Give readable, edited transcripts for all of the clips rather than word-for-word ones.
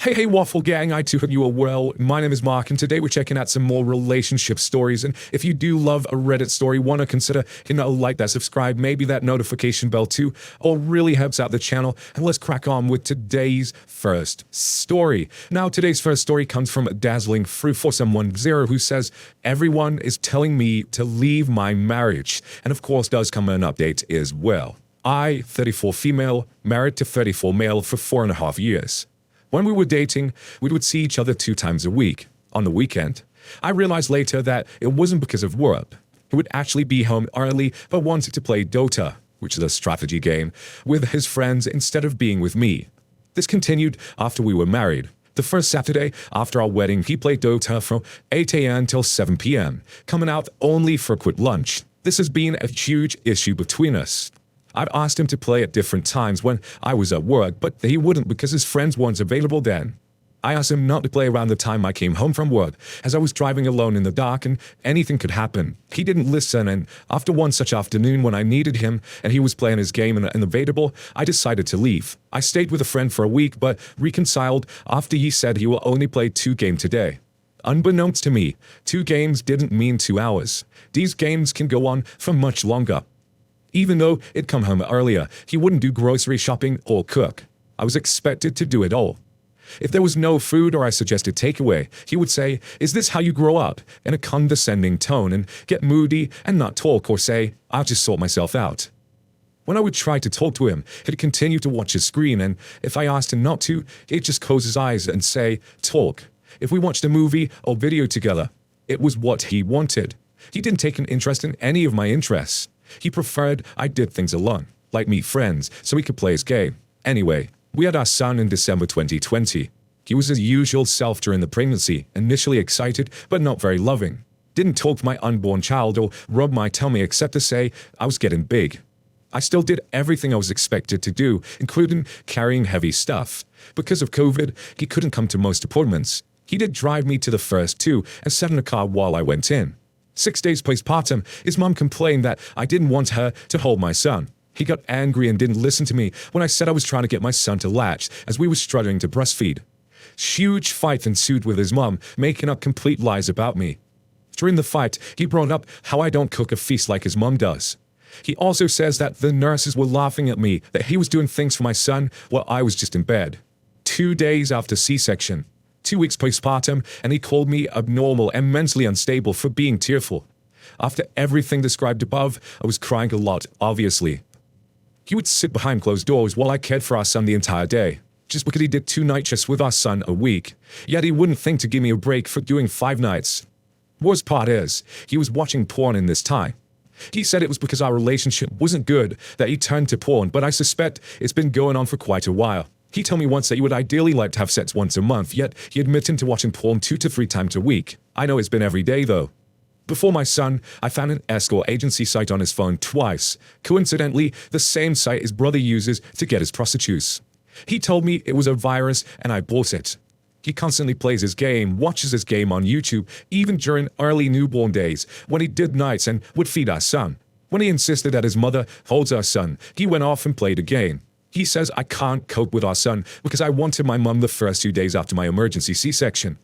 Hey, Waffle Gang, I too hope you are well. My name is Mark, and today we're checking out some more relationship stories. And if you do love a Reddit story, want to consider hitting a like, that subscribe, maybe that notification bell too, all really helps out the channel. And let's crack on with today's first story. Now, today's first story comes from Dazzling Fruit 4710, who says, "Everyone is telling me to leave my marriage." And of course, does come an update as well. I, 34 female, married to 34 male for 4.5 years. When we were dating, we would see each other 2 times a week, on the weekend. I realized later that it wasn't because of work. He would actually be home early but wanted to play Dota, which is a strategy game, with his friends instead of being with me. This continued after we were married. The first Saturday after our wedding, he played Dota from 8 a.m. till 7 p.m., coming out only for a quick lunch. This has been a huge issue between us. I've asked him to play at different times when I was at work, but he wouldn't because his friends weren't available then. I asked him not to play around the time I came home from work, as I was driving alone in the dark and anything could happen. He didn't listen, and after one such afternoon when I needed him and he was playing his game and unavailable, I decided to leave. I stayed with a friend for a week, but reconciled after he said he will only play 2 games a day. Unbeknownst to me, 2 games didn't mean 2 hours. These games can go on for much longer. Even though he'd come home earlier, he wouldn't do grocery shopping or cook. I was expected to do it all. If there was no food or I suggested takeaway, he would say, "Is this how you grow up?" in a condescending tone and get moody and not talk or say, "I'll just sort myself out." When I would try to talk to him, he'd continue to watch his screen, and if I asked him not to, he'd just close his eyes and say, "Talk." If we watched a movie or video together, it was what he wanted. He didn't take an interest in any of my interests. He preferred I did things alone, like meet friends, so he could play his game. Anyway, we had our son in December 2020. He was his usual self during the pregnancy, initially excited but not very loving. Didn't talk to my unborn child or rub my tummy except to say I was getting big. I still did everything I was expected to do, including carrying heavy stuff. Because of COVID, he couldn't come to most appointments. He did drive me to the first 2 and sat in the car while I went in. 6 days postpartum, his mom complained that I didn't want her to hold my son. He got angry and didn't listen to me when I said I was trying to get my son to latch as we were struggling to breastfeed. Huge fight ensued with his mom, making up complete lies about me. During the fight, he brought up how I don't cook a feast like his mom does. He also says that the nurses were laughing at me, that he was doing things for my son while I was just in bed. 2 days after C-section. 2 weeks postpartum, and he called me abnormal and mentally unstable for being tearful. After everything described above, I was crying a lot, obviously. He would sit behind closed doors while I cared for our son the entire day, just because he did 2 night shifts with our son a week. Yet he wouldn't think to give me a break for doing 5 nights. Worst part is, he was watching porn in this time. He said it was because our relationship wasn't good that he turned to porn, but I suspect it's been going on for quite a while. He told me once that he would ideally like to have sex once a month, yet he admitted to watching porn 2 to 3 times a week. I know it's been every day though. Before my son, I found an escort agency site on his phone twice. Coincidentally, the same site his brother uses to get his prostitutes. He told me it was a virus and I bought it. He constantly plays his game, watches his game on YouTube, even during early newborn days, when he did nights and would feed our son. When he insisted that his mother holds our son, he went off and played a game. He says I can't cope with our son because I wanted my mum the first 2 days after my emergency C-section.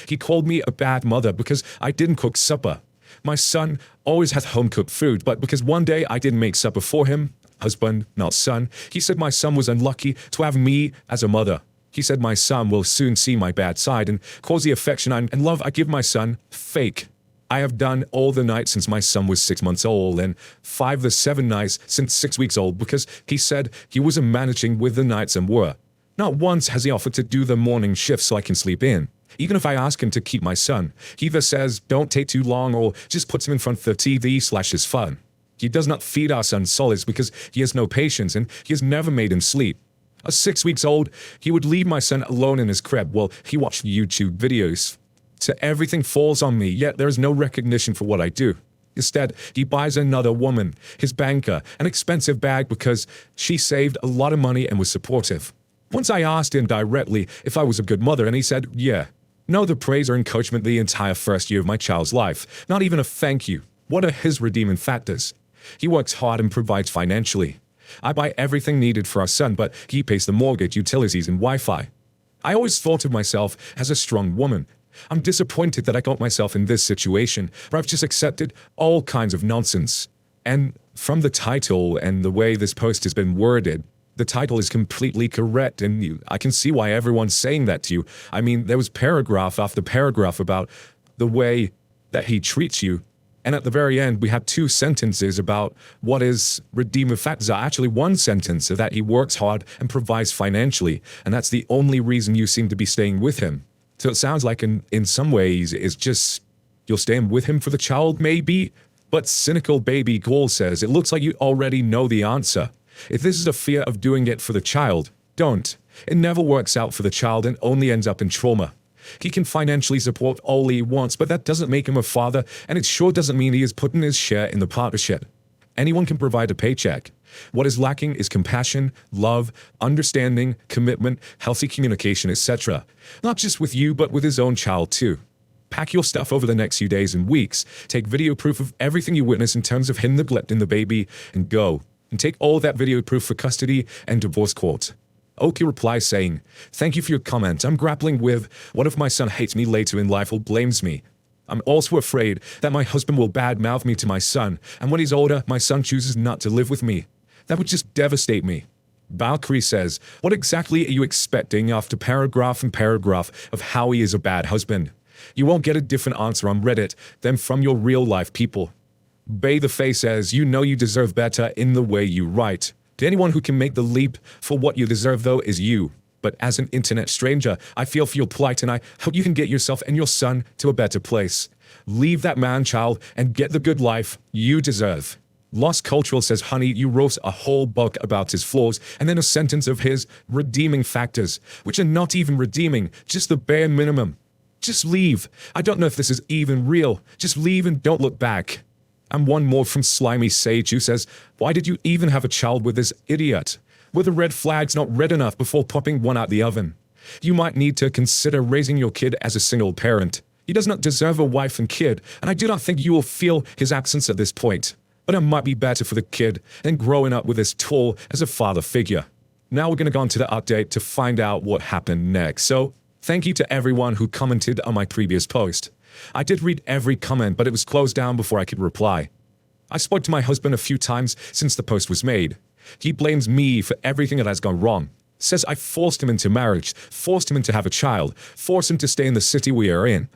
He called me a bad mother because I didn't cook supper. My son always had home-cooked food, but because one day I didn't make supper for him, husband, not son, he said my son was unlucky to have me as a mother. He said my son will soon see my bad side and calls the affection and love I give my son fake. I have done all the nights since my son was 6 months old and 5 of the 7 nights since 6 weeks old because he said he wasn't managing with the nights and were. Not once has he offered to do the morning shift so I can sleep in. Even if I ask him to keep my son, he either says don't take too long or just puts him in front of the TV/his phone. He does not feed our son solids because he has no patience and he has never made him sleep. At 6 weeks old, he would leave my son alone in his crib while he watched YouTube videos. So everything falls on me, yet there is no recognition for what I do. Instead, he buys another woman, his banker, an expensive bag because she saved a lot of money and was supportive. Once I asked him directly if I was a good mother, and he said, yeah. No other praise or encouragement the entire first year of my child's life, not even a thank you. What are his redeeming factors? He works hard and provides financially. I buy everything needed for our son, but he pays the mortgage, utilities, and Wi-Fi. I always thought of myself as a strong woman. I'm disappointed that I got myself in this situation where I've just accepted all kinds of nonsense. And from the title and the way this post has been worded, the title is completely correct, and I can see why everyone's saying that to you. I mean, there was paragraph after paragraph about the way that he treats you, and at the very end, we have 2 sentences about what is redeeming factors. Actually, 1 sentence that he works hard and provides financially, and that's the only reason you seem to be staying with him. So it sounds like in some ways, it's just you're staying with him for the child, maybe? But cynical baby Gaul says, it looks like you already know the answer. If this is a fear of doing it for the child, don't. It never works out for the child and only ends up in trauma. He can financially support all he wants, but that doesn't make him a father, and it sure doesn't mean he is putting his share in the partnership. Anyone can provide a paycheck. What is lacking is compassion, love, understanding, commitment, healthy communication, etc. Not just with you, but with his own child too. Pack your stuff over the next few days and weeks. Take video proof of everything you witness in terms of him neglecting the baby, and go. And take all that video proof for custody and divorce court. Oki replies saying, "Thank you for your comment. I'm grappling with, what if my son hates me later in life or blames me? I'm also afraid that my husband will badmouth me to my son, and when he's older, my son chooses not to live with me. That would just devastate me." Valkyrie says, "What exactly are you expecting after paragraph and paragraph of how he is a bad husband? You won't get a different answer on Reddit than from your real-life people." Bay the Fae says, "You know you deserve better in the way you write. To anyone who can make the leap for what you deserve, though, is you. But as an internet stranger, I feel for your plight, and I hope you can get yourself and your son to a better place. Leave that man-child and get the good life you deserve." Lost Cultural says, "Honey, you wrote a whole book about his flaws, and then a sentence of his redeeming factors, which are not even redeeming, just the bare minimum. Just leave. I don't know if this is even real. Just leave and don't look back." And one more from Slimy Sage, who says, "Why did you even have a child with this idiot? Were the red flags not red enough before popping one out the oven? You might need to consider raising your kid as a single parent. He does not deserve a wife and kid, and I do not think you will feel his absence at this point. But it might be better for the kid than growing up with this tool as a father figure." Now we're going to go on to the update to find out what happened next. So, thank you to everyone who commented on my previous post. I did read every comment, but it was closed down before I could reply. I spoke to my husband a few times since the post was made. He blames me for everything that has gone wrong. Says I forced him into marriage, forced him to have a child, forced him to stay in the city we are in.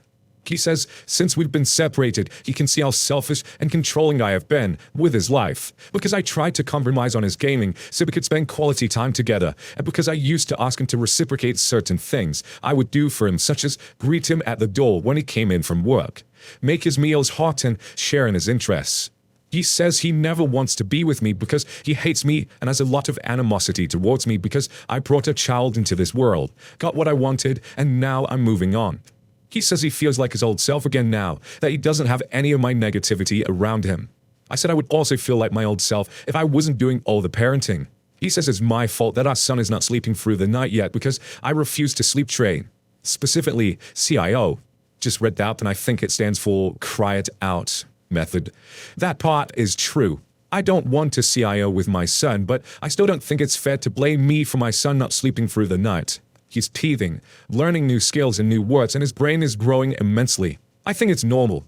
He says since we've been separated, he can see how selfish and controlling I have been with his life. Because I tried to compromise on his gaming so we could spend quality time together, and because I used to ask him to reciprocate certain things I would do for him, such as greet him at the door when he came in from work, make his meals hot, and share in his interests. He says he never wants to be with me because he hates me and has a lot of animosity towards me because I brought a child into this world, got what I wanted, and now I'm moving on. He says he feels like his old self again now, that he doesn't have any of my negativity around him. I said I would also feel like my old self if I wasn't doing all the parenting. He says it's my fault that our son is not sleeping through the night yet because I refuse to sleep train. Specifically, CIO. Just read that and I think it stands for Cry It Out method. That part is true. I don't want to CIO with my son, but I still don't think it's fair to blame me for my son not sleeping through the night. He's teething, learning new skills and new words, and his brain is growing immensely. I think it's normal.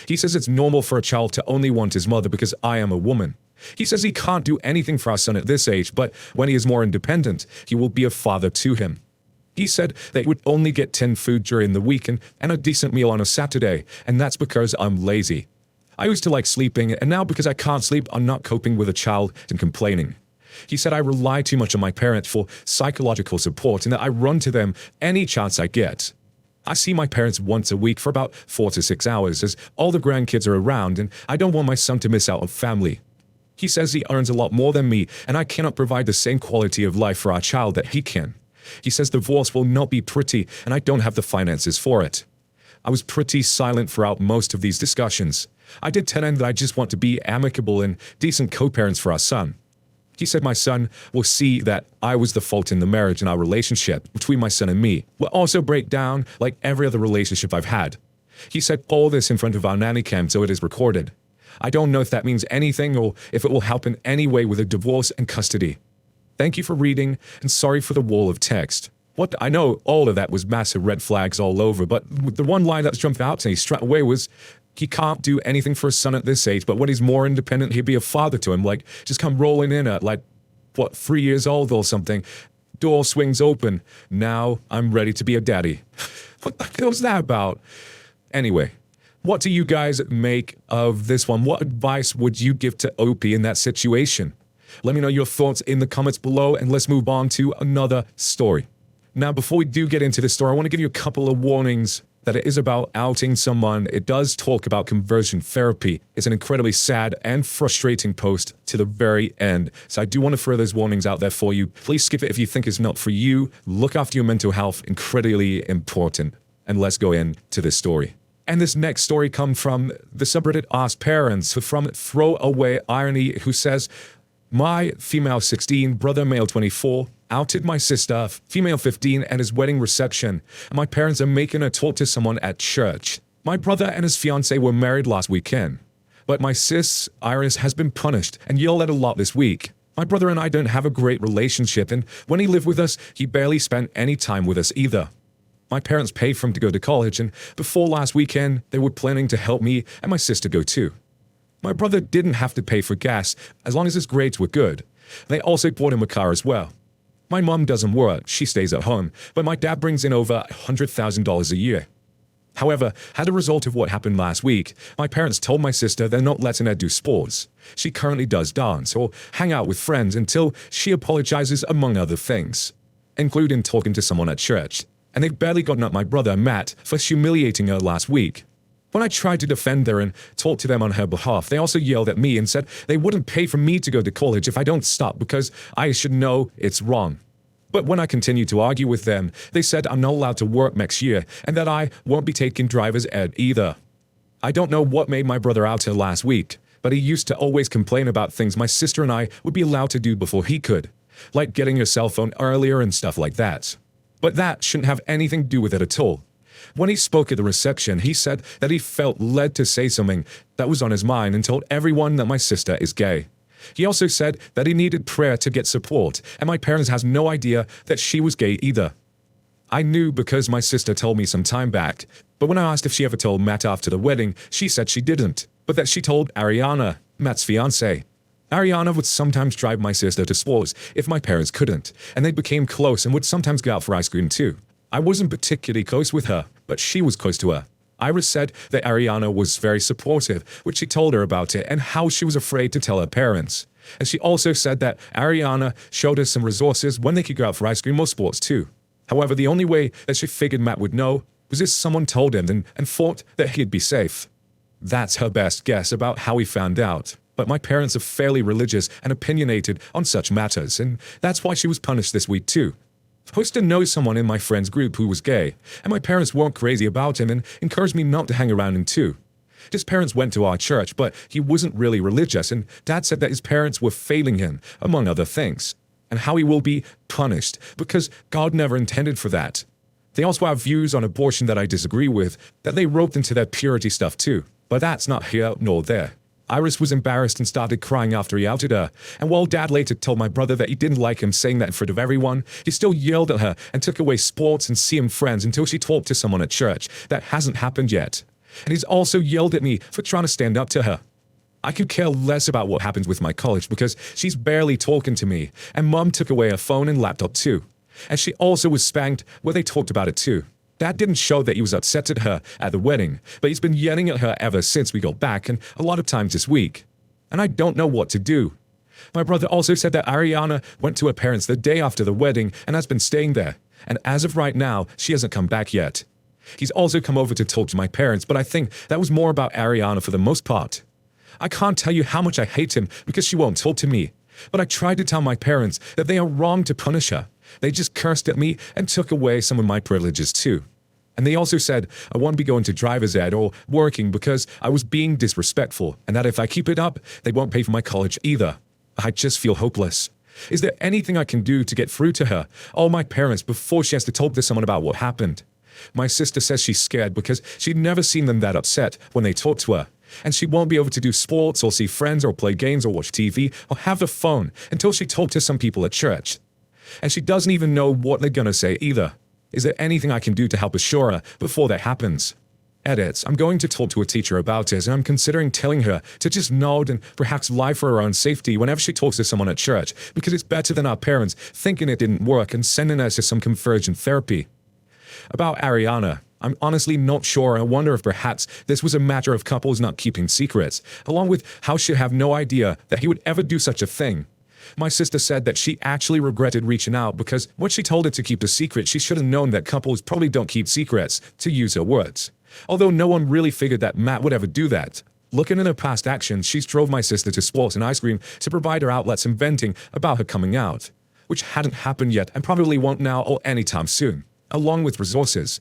He says it's normal for a child to only want his mother because I am a woman. He says he can't do anything for our son at this age, but when he is more independent, he will be a father to him. He said that he would only get 10 food during the week and a decent meal on a Saturday, and that's because I'm lazy. I used to like sleeping, and now because I can't sleep, I'm not coping with a child and complaining. He said I rely too much on my parents for psychological support and that I run to them any chance I get. I see my parents once a week for about 4 to 6 hours as all the grandkids are around, and I don't want my son to miss out on family. He says he earns a lot more than me and I cannot provide the same quality of life for our child that he can. He says divorce will not be pretty and I don't have the finances for it. I was pretty silent throughout most of these discussions. I did tell him that I just want to be amicable and decent co-parents for our son. He said my son will see that I was the fault in the marriage and our relationship between my son and me will also break down like every other relationship I've had. He said all this in front of our nanny cam so it is recorded. I don't know if that means anything or if it will help in any way with a divorce and custody. Thank you for reading and sorry for the wall of text. What I know, all of that was massive red flags all over, but the one line that jumped out to me straight away was, he can't do anything for his son at this age, but when he's more independent, he'd be a father to him. Like, just come rolling in at, like, what, 3 years old or something. Door swings open. Now I'm ready to be a daddy. What the hell was that about? Anyway, what do you guys make of this one? What advice would you give to Opie in that situation? Let me know your thoughts in the comments below, and let's move on to another story. Now, before we do get into this story, I want to give you a couple of warnings that it is about outing someone. It does talk about conversion therapy. It's an incredibly sad and frustrating post to the very end. So I do want to throw those warnings out there for you. Please skip it if you think it's not for you. Look after your mental health, incredibly important. And let's go into this story. And this next story comes from the subreddit Ask Parents, from Throwaway Irony, who says, my female 16, brother male 24, outed my sister, female 15, at his wedding reception. My parents are making her talk to someone at church. My brother and his fiancée were married last weekend. But my sis, Iris, has been punished and yelled at a lot this week. My brother and I don't have a great relationship, and when he lived with us, he barely spent any time with us either. My parents paid for him to go to college, and before last weekend, they were planning to help me and my sister go too. My brother didn't have to pay for gas as long as his grades were good. They also bought him a car as well. My mom doesn't work, she stays at home, but my dad brings in over $100,000 a year. However, as a result of what happened last week, my parents told my sister they're not letting her do sports. She currently does dance or hang out with friends until she apologizes, among other things, including talking to someone at church. And they've barely gotten up my brother, Matt, for humiliating her last week. When I tried to defend her and talk to them on her behalf, they also yelled at me and said they wouldn't pay for me to go to college if I don't stop because I should know it's wrong. But when I continued to argue with them, they said I'm not allowed to work next year and that I won't be taking driver's ed either. I don't know what made my brother out her last week, but he used to always complain about things my sister and I would be allowed to do before he could, like getting your cell phone earlier and stuff like that. But that shouldn't have anything to do with it at all. When he spoke at the reception, he said that he felt led to say something that was on his mind and told everyone that my sister is gay. He also said that he needed prayer to get support, and my parents has no idea that she was gay either. I knew because my sister told me some time back, but when I asked if she ever told Matt after the wedding, she said she didn't, but that she told Ariana, Matt's fiancée. Ariana would sometimes drive my sister to sports if my parents couldn't, and they became close and would sometimes go out for ice cream too. I wasn't particularly close with her, but she was close to her. Iris said that Ariana was very supportive, which she told her about it and how she was afraid to tell her parents. And she also said that Ariana showed her some resources when they could go out for ice cream or sports too. However, the only way that she figured Matt would know was if someone told him and thought that he'd be safe. That's her best guess about how he found out. But my parents are fairly religious and opinionated on such matters, and that's why she was punished this week too. I used to know someone in my friend's group who was gay, and my parents weren't crazy about him and encouraged me not to hang around him too. His parents went to our church, but he wasn't really religious, and Dad said that his parents were failing him, among other things, and how he will be punished, because God never intended for that. They also have views on abortion that I disagree with, that they roped into their purity stuff too, but that's not here nor there. Iris was embarrassed and started crying after he outed her, and while Dad later told my brother that he didn't like him saying that in front of everyone, he still yelled at her and took away sports and seeing friends until she talked to someone at church. That hasn't happened yet. And he's also yelled at me for trying to stand up to her. I could care less about what happens with my college because she's barely talking to me, and Mom took away her phone and laptop too. And she also was spanked where they talked about it too. Dad didn't show that he was upset at her at the wedding, but he's been yelling at her ever since we got back and a lot of times this week. And I don't know what to do. My brother also said that Ariana went to her parents the day after the wedding and has been staying there. And as of right now, she hasn't come back yet. He's also come over to talk to my parents, but I think that was more about Ariana for the most part. I can't tell you how much I hate him because she won't talk to me. But I tried to tell my parents that they are wrong to punish her. They just cursed at me and took away some of my privileges too. And they also said I won't be going to driver's ed or working because I was being disrespectful, and that if I keep it up, they won't pay for my college either. I just feel hopeless. Is there anything I can do to get through to her, or my parents, before she has to talk to someone about what happened? My sister says she's scared because she'd never seen them that upset when they talked to her, and she won't be able to do sports or see friends or play games or watch TV or have a phone until she talked to some people at church. And she doesn't even know what they're gonna say either. Is there anything I can do to help assure her before that happens? Edit. I'm going to talk to a teacher about it, and I'm considering telling her to just nod and perhaps lie for her own safety whenever she talks to someone at church, because it's better than our parents thinking it didn't work and sending us to some convergent therapy. About Ariana, I'm honestly not sure. I wonder if perhaps this was a matter of couples not keeping secrets, along with how she'd have no idea that he would ever do such a thing. My sister said that she actually regretted reaching out because when she told her to keep the secret, she should have known that couples probably don't keep secrets, to use her words. Although no one really figured that Matt would ever do that. Looking at her past actions, she's drove my sister to sports and ice cream to provide her outlets and venting about her coming out, which hadn't happened yet and probably won't now or anytime soon, along with resources.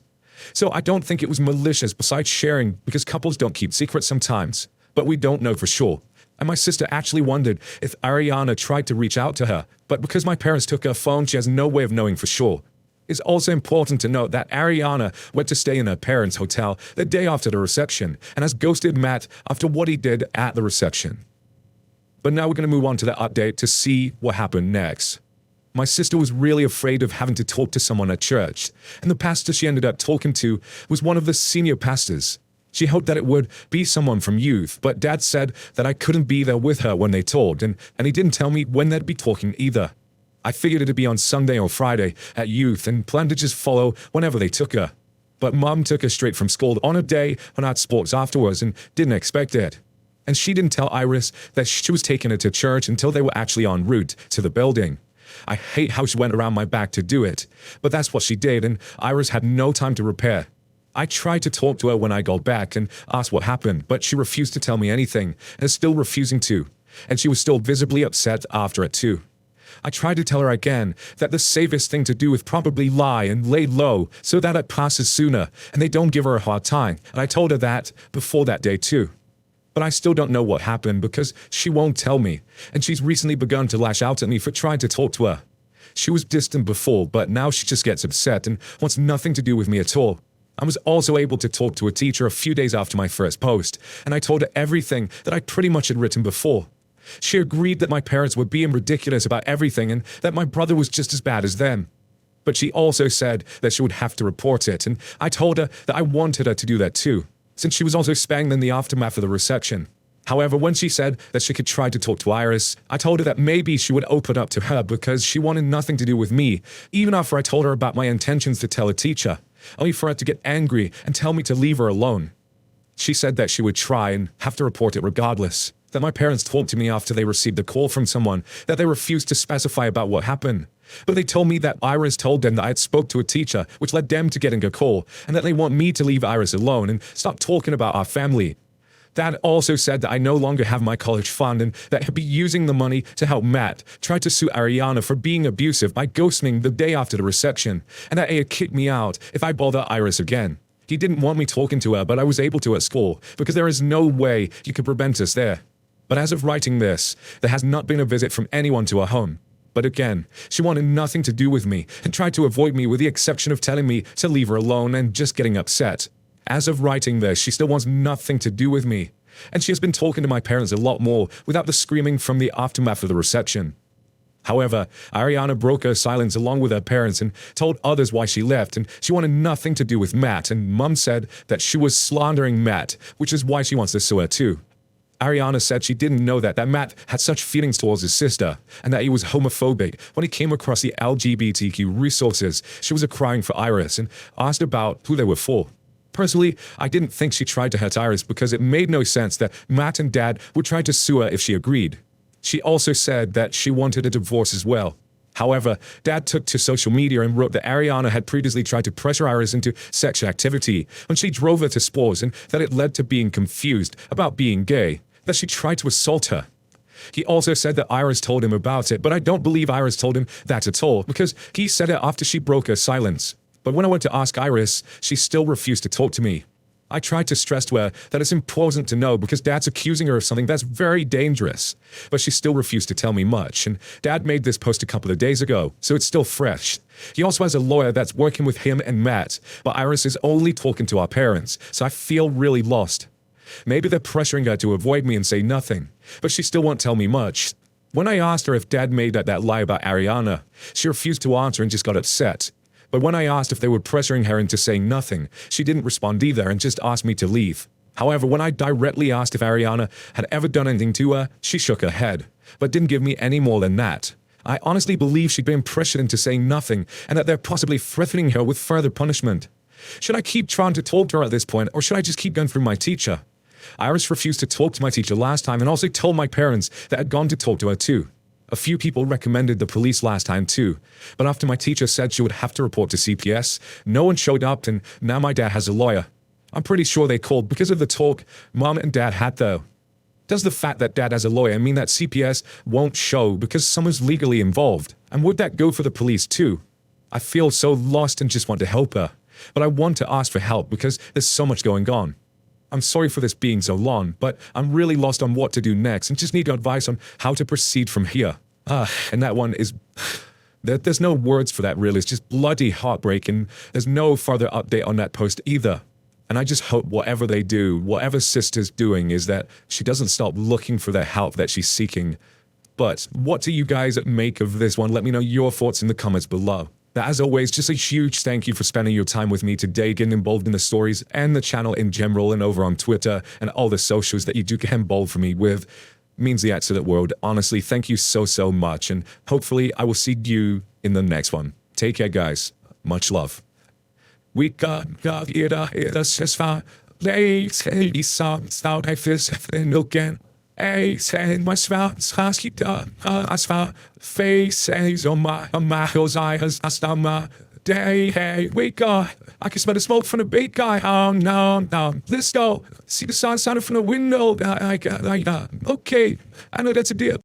So I don't think it was malicious besides sharing, because couples don't keep secrets sometimes, but we don't know for sure. And my sister actually wondered if Ariana tried to reach out to her, but because my parents took her phone, she has no way of knowing for sure. It's also important to note that Ariana went to stay in her parents' hotel the day after the reception and has ghosted Matt after what he did at the reception. But now we're going to move on to the update to see what happened next. My sister was really afraid of having to talk to someone at church, and the pastor she ended up talking to was one of the senior pastors. She hoped that it would be someone from youth, but Dad said that I couldn't be there with her when they told, and he didn't tell me when they'd be talking either. I figured it'd be on Sunday or Friday at youth and planned to just follow whenever they took her. But Mum took her straight from school on a day when I had sports afterwards and didn't expect it. And she didn't tell Iris that she was taking her to church until they were actually en route to the building. I hate how she went around my back to do it, but that's what she did, and Iris had no time to prepare. I tried to talk to her when I got back and asked what happened, but she refused to tell me anything and is still refusing to, and she was still visibly upset after it too. I tried to tell her again that the safest thing to do is probably lie and lay low so that it passes sooner and they don't give her a hard time, and I told her that before that day too. But I still don't know what happened because she won't tell me, and she's recently begun to lash out at me for trying to talk to her. She was distant before, but now she just gets upset and wants nothing to do with me at all. I was also able to talk to a teacher a few days after my first post, and I told her everything that I pretty much had written before. She agreed that my parents were being ridiculous about everything and that my brother was just as bad as them. But she also said that she would have to report it, and I told her that I wanted her to do that too, since she was also spending in the aftermath of the reception. However, when she said that she could try to talk to Iris, I told her that maybe she would open up to her because she wanted nothing to do with me, even after I told her about my intentions to tell a teacher, only for her to get angry and tell me to leave her alone. She said that she would try and have to report it regardless, that my parents talked to me after they received a call from someone that they refused to specify about what happened. But they told me that Iris told them that I had spoke to a teacher, which led them to getting a call, and that they want me to leave Iris alone and stop talking about our family. Dad also said that I no longer have my college fund and that he'd be using the money to help Matt try to sue Ariana for being abusive by ghosting the day after the reception, and that he'd kick me out if I bother Iris again. He didn't want me talking to her, but I was able to at school, because there is no way you could prevent us there. But as of writing this, there has not been a visit from anyone to our home. But again, she wanted nothing to do with me and tried to avoid me with the exception of telling me to leave her alone and just getting upset. As of writing this, she still wants nothing to do with me. And she has been talking to my parents a lot more without the screaming from the aftermath of the reception. However, Ariana broke her silence along with her parents and told others why she left, and she wanted nothing to do with Matt, and Mum said that she was slandering Matt, which is why she wants to sue her too. Ariana said she didn't know that Matt had such feelings towards his sister, and that he was homophobic. When he came across the LGBTQ resources, she was crying for Iris and asked about who they were for. Personally, I didn't think she tried to hurt Iris because it made no sense that Matt and Dad would try to sue her if she agreed. She also said that she wanted a divorce as well. However, Dad took to social media and wrote that Ariana had previously tried to pressure Iris into sexual activity when she drove her to sports, and that it led to being confused about being gay, that she tried to assault her. He also said that Iris told him about it, but I don't believe Iris told him that at all, because he said it after she broke her silence. But when I went to ask Iris, she still refused to talk to me. I tried to stress to her that it's important to know because Dad's accusing her of something that's very dangerous. But she still refused to tell me much, and Dad made this post a couple of days ago, so it's still fresh. He also has a lawyer that's working with him and Matt, but Iris is only talking to our parents, so I feel really lost. Maybe they're pressuring her to avoid me and say nothing, but she still won't tell me much. When I asked her if Dad made that lie about Ariana, she refused to answer and just got upset. But when I asked if they were pressuring her into saying nothing, she didn't respond either and just asked me to leave. However, when I directly asked if Ariana had ever done anything to her, she shook her head, but didn't give me any more than that. I honestly believe she'd been pressured into saying nothing and that they're possibly threatening her with further punishment. Should I keep trying to talk to her at this point, or should I just keep going through my teacher? Iris refused to talk to my teacher last time and also told my parents that I'd gone to talk to her too. A few people recommended the police last time too, but after my teacher said she would have to report to CPS, no one showed up and now my dad has a lawyer. I'm pretty sure they called because of the talk Mom and Dad had though. Does the fact that Dad has a lawyer mean that CPS won't show because someone's legally involved? And would that go for the police too? I feel so lost and just want to help her, but I want to ask for help because there's so much going on. I'm sorry for this being so long, but I'm really lost on what to do next and just need your advice on how to proceed from here. And that one is... There's no words for that really, it's just bloody heartbreaking. There's no further update on that post either. And I just hope whatever they do, whatever Sister's doing, is that she doesn't stop looking for the help that she's seeking. But what do you guys make of this one? Let me know your thoughts in the comments below. But as always, just a huge thank you for spending your time with me today, getting involved in the stories and the channel in general and over on Twitter and all the socials that you do get involved for me with. It means the absolute world. Honestly, thank you so much. And hopefully I will see you in the next one. Take care, guys. Much love. We got jeder ses var læs i samstag I fisken igen. Sagen my svært raskiter svar faces on my hills I has stomach. Day, hey, wake up. I can smell the smoke from the bait guy. Oh, no. Let's go. See the sun shining from the window. Okay. I know that's a deal.